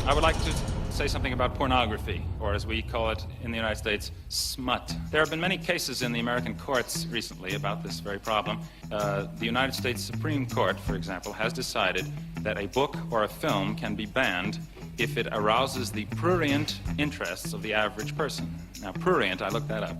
I would like to say something about pornography, or as we call it in the United States, smut. There have been many cases in the American courts recently about this very problem. The United States Supreme Court, for example, has decided that a book or a film can be banned if it arouses the prurient interests of the average person. Now, prurient, I looked that up.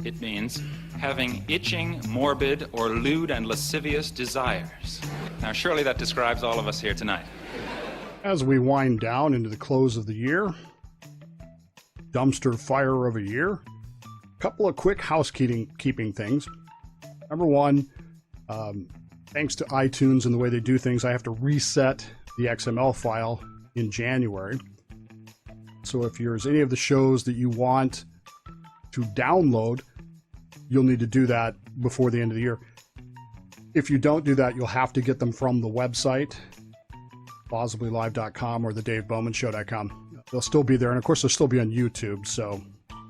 It means having itching, morbid, or lewd and lascivious desires. Now, surely that describes all of us here tonight. As we wind down into the close of the year, dumpster fire of a year, a couple of quick housekeeping things. Number one, thanks to iTunes and the way they do things, I have to reset the XML file in January. So if there's any of the shows that you want to download, you'll need to do that before the end of the year. If you don't do that, you'll have to get them from the website, plausiblylive.com or the davebowmanshow.com. They'll still be there, and of course they'll still be on YouTube, so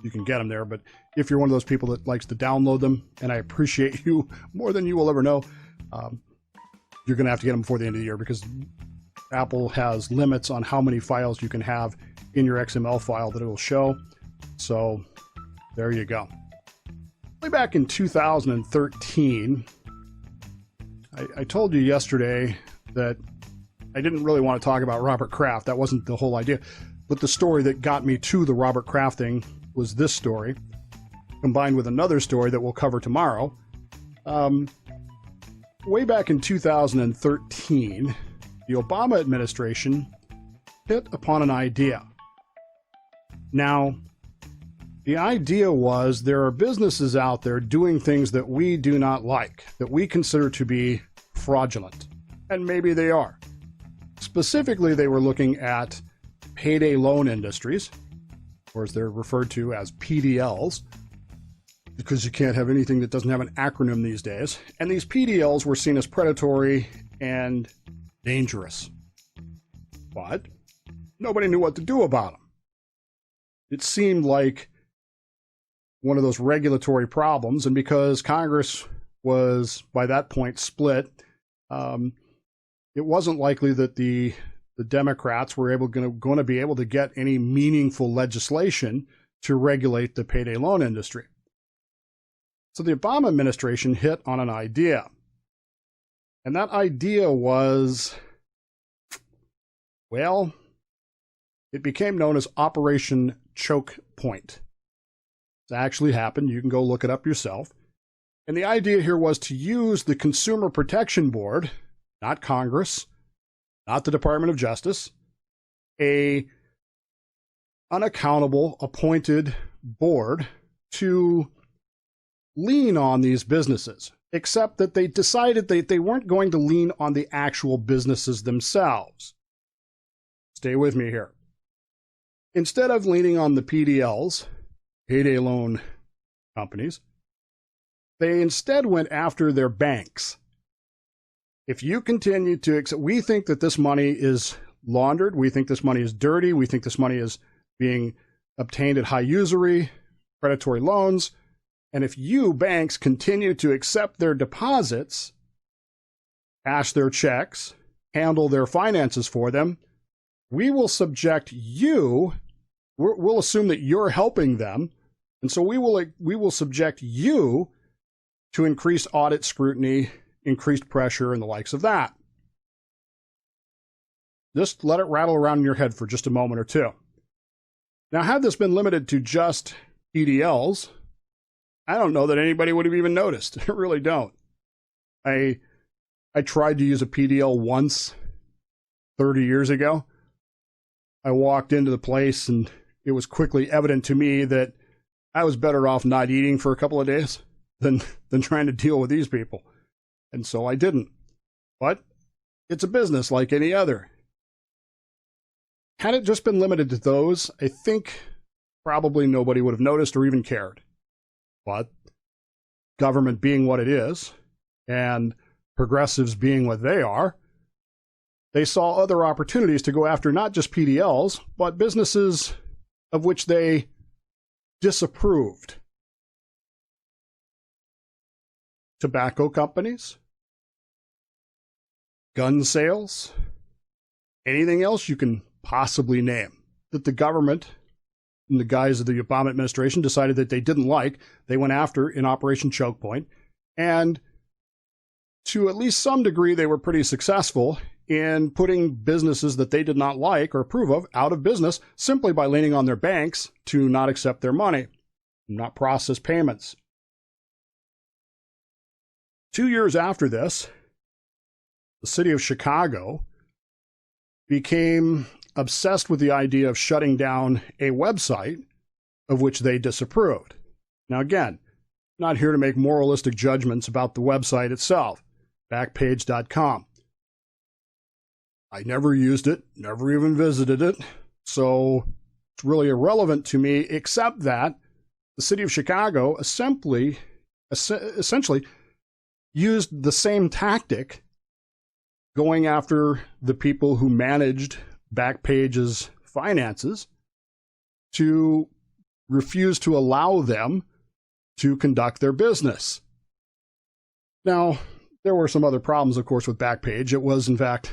you can get them there. But if you're one of those people that likes to download them, and I appreciate you more than you will ever know, you're going to have to get them before the end of the year, because Apple has limits on how many files you can have in your XML file that it will show. So there you go. Way back in 2013, I told you yesterday that I didn't really want to talk about Robert Kraft. That wasn't the whole idea. But the story that got me to the Robert Kraft thing was this story, combined with another story that we'll cover tomorrow. Way back in 2013, the Obama administration hit upon an idea. Now, the idea was there are businesses out there doing things that we do not like, that we consider to be fraudulent. And maybe they are. Specifically, they were looking at payday loan industries, or as they're referred to as PDLs, because you can't have anything that doesn't have an acronym these days. And these PDLs were seen as predatory and dangerous. But nobody knew what to do about them. It seemed like one of those regulatory problems, and because Congress was, by that point, split, it wasn't likely that the Democrats were going to be able to get any meaningful legislation to regulate the payday loan industry. So the Obama administration hit on an idea. And that idea was, well, it became known as Operation Chokepoint. It actually happened. You can go look it up yourself. And the idea here was to use the Consumer Protection Board, not Congress, not the Department of Justice, a unaccountable appointed board to lean on these businesses, except that they decided that they weren't going to lean on the actual businesses themselves. Stay with me here. Instead of leaning on the PDLs, payday loan companies, they instead went after their banks. If you continue to accept, we think that this money is laundered, we think this money is dirty, we think this money is being obtained at high usury, predatory loans, and if you, banks, continue to accept their deposits, cash their checks, handle their finances for them, we will subject you, we'll assume that you're helping them, and so we will subject you to increased audit scrutiny, increased pressure, and the likes of that. Just let it rattle around in your head for just a moment or two. Now, had this been limited to just PDLs, I don't know that anybody would have even noticed. I really don't. I tried to use a PDL once 30 years ago. I walked into the place and it was quickly evident to me that I was better off not eating for a couple of days than trying to deal with these people. And so I didn't. But it's a business like any other. Had it just been limited to those, I think probably nobody would have noticed or even cared. But government being what it is, and progressives being what they are, they saw other opportunities to go after not just PDLs, but businesses of which they disapproved. Tobacco companies, gun sales, anything else you can possibly name that the government, in the guise of the Obama administration, decided that they didn't like. They went after in Operation Chokepoint. And to at least some degree, they were pretty successful in putting businesses that they did not like or approve of out of business simply by leaning on their banks to not accept their money, not process payments. 2 years after this, the city of Chicago became obsessed with the idea of shutting down a website of which they disapproved. Now, again, not here to make moralistic judgments about the website itself, Backpage.com. I never used it, never even visited it, so it's really irrelevant to me, except that the city of Chicago essentially used the same tactic going after the people who managed Backpage's finances to refuse to allow them to conduct their business. Now, there were some other problems, of course, with Backpage. It was, in fact,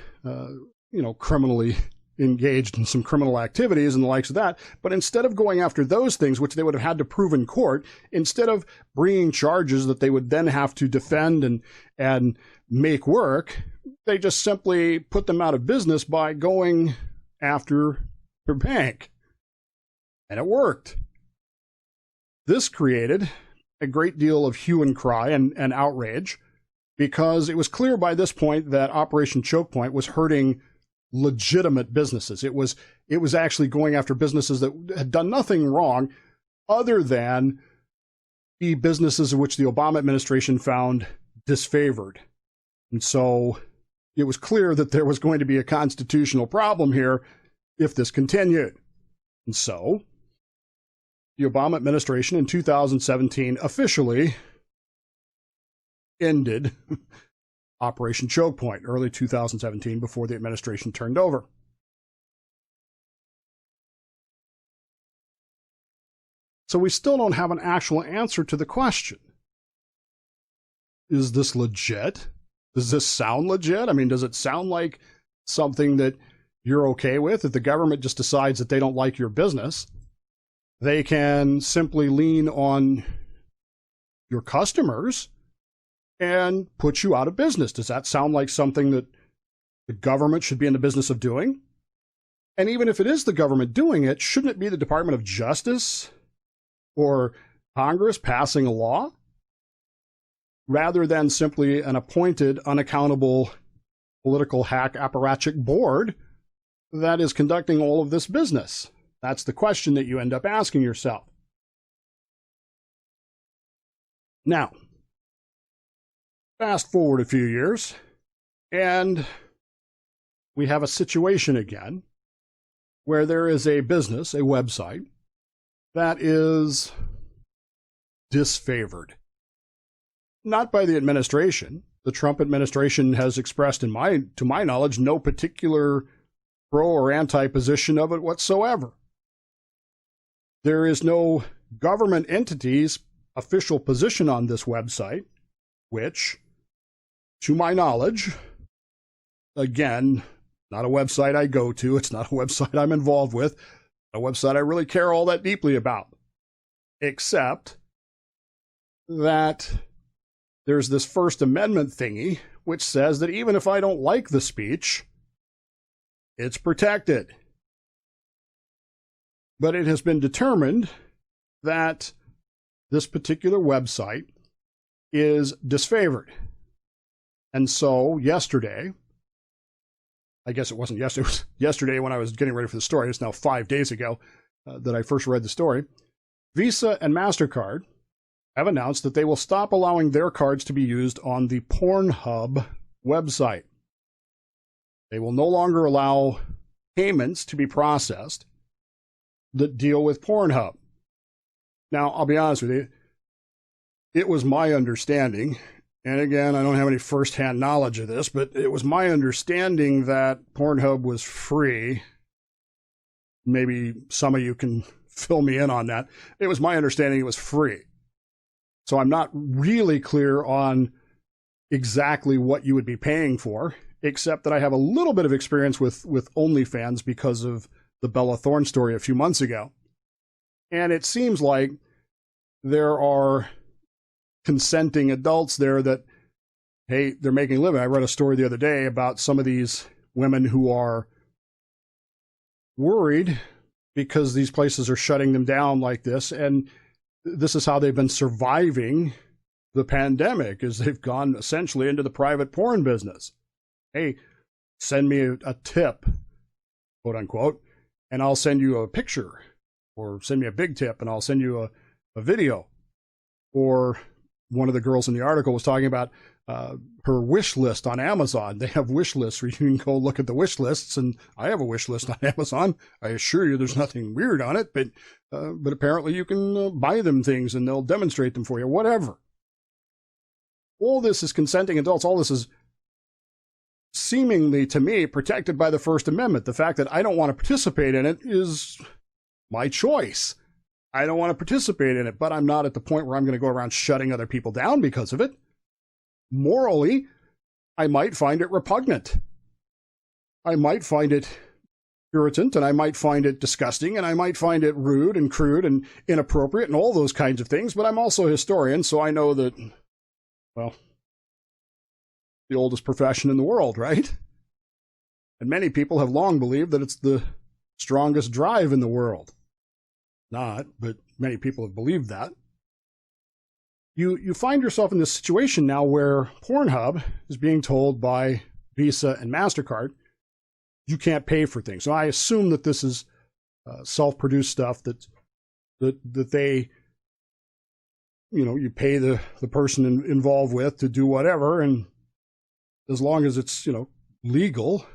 criminally engaged in some criminal activities and the likes of that. But instead of going after those things, which they would have had to prove in court, instead of bringing charges that they would then have to defend and make work, they just simply put them out of business by going after their bank. And it worked. This created a great deal of hue and cry and outrage, because it was clear by this point that Operation Chokepoint was hurting legitimate businesses. It was actually going after businesses that had done nothing wrong other than be businesses of which the Obama administration found disfavored. And so it was clear that there was going to be a constitutional problem here if this continued. And so the Obama administration in 2017 officially ended Operation Chokepoint, early 2017, before the administration turned over. So we still don't have an actual answer to the question. Is this legit? Does this sound legit? I mean, does it sound like something that you're okay with? If the government just decides that they don't like your business, they can simply lean on your customers and put you out of business. Does that sound like something that the government should be in the business of doing? And even if it is the government doing it, shouldn't it be the Department of Justice or Congress passing a law, rather than simply an appointed, unaccountable political hack apparatchik board that is conducting all of this business? That's the question that you end up asking yourself. Now, fast forward a few years, and we have a situation again where there is a business, a website, that is disfavored. Not by the administration. The Trump administration has expressed, to my knowledge, no particular pro or anti position of it whatsoever. There is no government entity's official position on this website, which, to my knowledge, again, not a website I go to, it's not a website I'm involved with, a website I really care all that deeply about, except that there's this First Amendment thingy which says that even if I don't like the speech, it's protected. But it has been determined that this particular website is disfavored. And so yesterday, I guess it wasn't yesterday, it was yesterday when I was getting ready for the story, it's now 5 days ago that I first read the story, Visa and MasterCard have announced that they will stop allowing their cards to be used on the Pornhub website. They will no longer allow payments to be processed that deal with Pornhub. Now, I'll be honest with you, it was my understanding, and again, I don't have any first-hand knowledge of this, but it was my understanding that Pornhub was free. Maybe some of you can fill me in on that. It was my understanding it was free. So I'm not really clear on exactly what you would be paying for. except that I have a little bit of experience with OnlyFans because of the Bella Thorne story a few months ago. And it seems like there are consenting adults there that, hey, they're making a living. I read a story the other day about some of these women who are worried because these places are shutting them down like this, and this is how they've been surviving the pandemic, is they've gone essentially into the private porn business. Hey, send me a tip, quote unquote, and I'll send you a picture, or send me a big tip and I'll send you a video. Or one of the girls in the article was talking about her wish list on Amazon. They have wish lists where you can go look at the wish lists, and I have a wish list on Amazon. I assure you there's nothing weird on it, but apparently you can buy them things and they'll demonstrate them for you, whatever. All this is consenting adults. All this is seemingly, to me, protected by the First Amendment. The fact that I don't want to participate in it is my choice. I don't want to participate in it, but I'm not at the point where I'm going to go around shutting other people down because of it. Morally, I might find it repugnant. I might find it irritant, and I might find it disgusting, and I might find it rude and crude and inappropriate and all those kinds of things, but I'm also a historian, so I know that, well, the oldest profession in the world, right? And many people have long believed that it's the strongest drive in the world. Not, but many people have believed that. You find yourself in this situation now where Pornhub is being told by Visa and MasterCard, you can't pay for things. So I assume that this is self-produced stuff that they, you pay the person involved with to do whatever, and as long as it's, legal.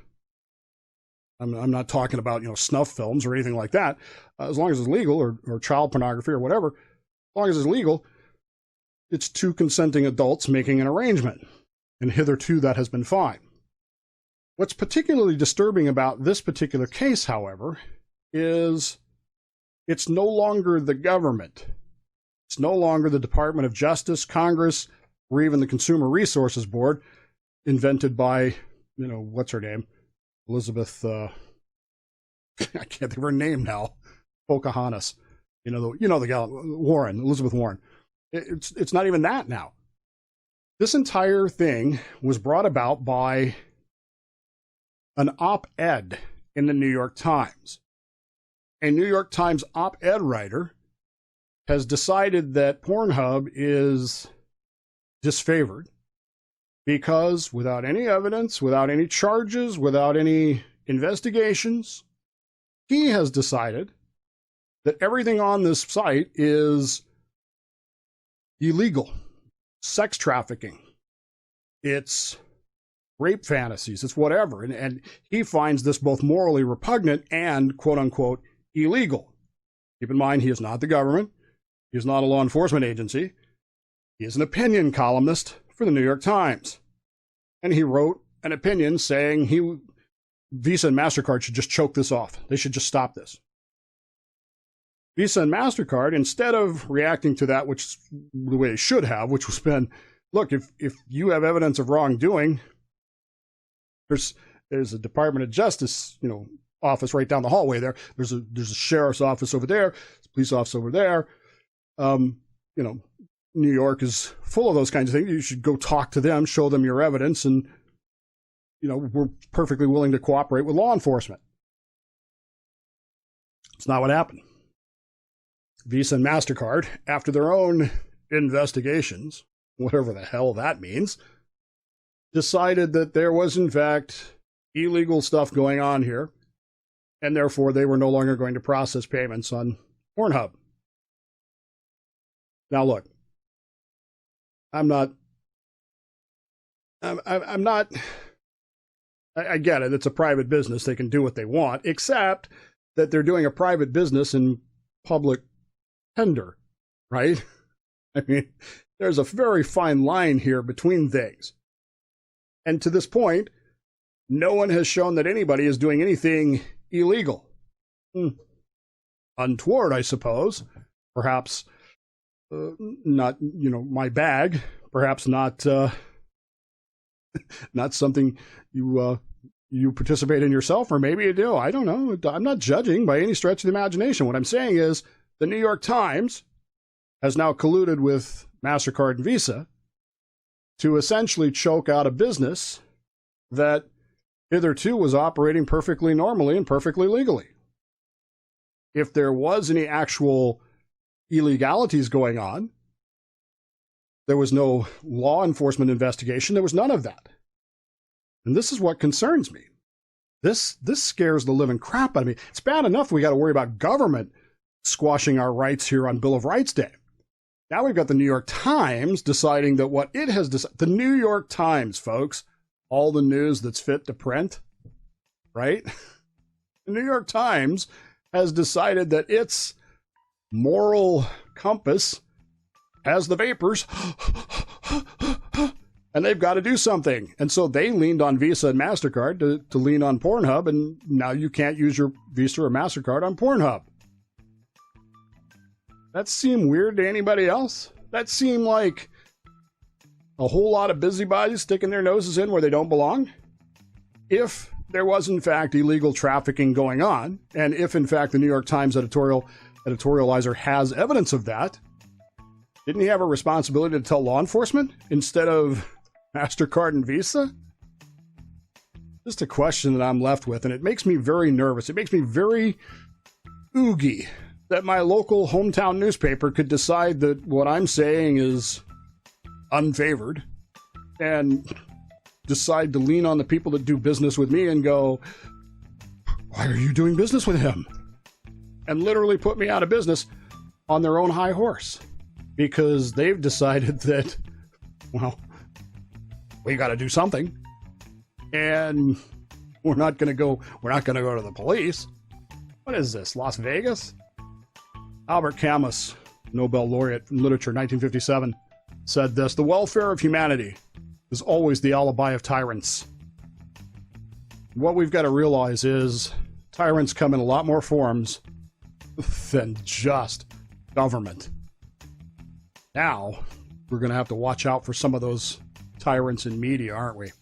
I'm not talking about, snuff films or anything like that. As long as it's legal, or child pornography or whatever, as long as it's legal, it's two consenting adults making an arrangement. And hitherto that has been fine. What's particularly disturbing about this particular case, however, is it's no longer the government. It's no longer the Department of Justice, Congress, or even the Consumer Resources Board, invented by, what's her name? Elizabeth, I can't think of her name now. Pocahontas. The gal, Warren, Elizabeth Warren. It's not even that now. This entire thing was brought about by an op-ed in the New York Times. A New York Times op-ed writer has decided that Pornhub is disfavored because without any evidence, without any charges, without any investigations, he has decided that everything on this site is illegal. Sex trafficking. It's rape fantasies. It's whatever. And he finds this both morally repugnant and, quote unquote, illegal. Keep in mind, he is not the government. He is not a law enforcement agency. He is an opinion columnist for the New York Times. And he wrote an opinion saying Visa and MasterCard should just choke this off. They should just stop this. Visa and MasterCard, instead of reacting to that, which the way they should have, which was been, look, if you have evidence of wrongdoing, there's a Department of Justice, office right down the hallway there. There's a sheriff's office over there, there's a police office over there. New York is full of those kinds of things. You should go talk to them, show them your evidence, and we're perfectly willing to cooperate with law enforcement. It's not what happened. Visa and MasterCard, after their own investigations, whatever the hell that means, decided that there was, in fact, illegal stuff going on here, and therefore they were no longer going to process payments on Pornhub. Now, look, I get it. It's a private business. They can do what they want, except that they're doing a private business in public tender, right? I mean, there's a very fine line here between things. And to this point, no one has shown that anybody is doing anything illegal. Untoward, I suppose. Perhaps not, my bag. Perhaps not not something you participate in yourself, or maybe you do. I don't know. I'm not judging by any stretch of the imagination. What I'm saying is the New York Times has now colluded with MasterCard and Visa to essentially choke out a business that hitherto was operating perfectly normally and perfectly legally. If there was any actual illegalities going on, there was no law enforcement investigation. There was none of that. And this is what concerns me. This scares the living crap out of me. It's bad enough we got to worry about government squashing our rights here on Bill of Rights Day. Now we've got the New York Times deciding that what it has decided, the New York Times, folks, all the news that's fit to print, right? The New York Times has decided that its moral compass has the vapors, and they've got to do something. And so they leaned on Visa and MasterCard to lean on Pornhub, and now you can't use your Visa or MasterCard on Pornhub. That seem weird to anybody else? That seem like a whole lot of busybodies sticking their noses in where they don't belong? If there was, in fact, illegal trafficking going on, and if, in fact, the New York Times editorializer has evidence of that, didn't he have a responsibility to tell law enforcement instead of MasterCard and Visa? Just a question that I'm left with, and it makes me very nervous. It makes me very oogie that my local hometown newspaper could decide that what I'm saying is unfavored and decide to lean on the people that do business with me and go, why are you doing business with him? And literally put me out of business on their own high horse because they've decided that, well, we got to do something, and we're not going to go to the police. What is this, Las Vegas? Albert Camus, Nobel laureate in literature, 1957, said this: the welfare of humanity is always the alibi of tyrants. What we've got to realize is tyrants come in a lot more forms than just government. Now, we're going to have to watch out for some of those tyrants in media, aren't we?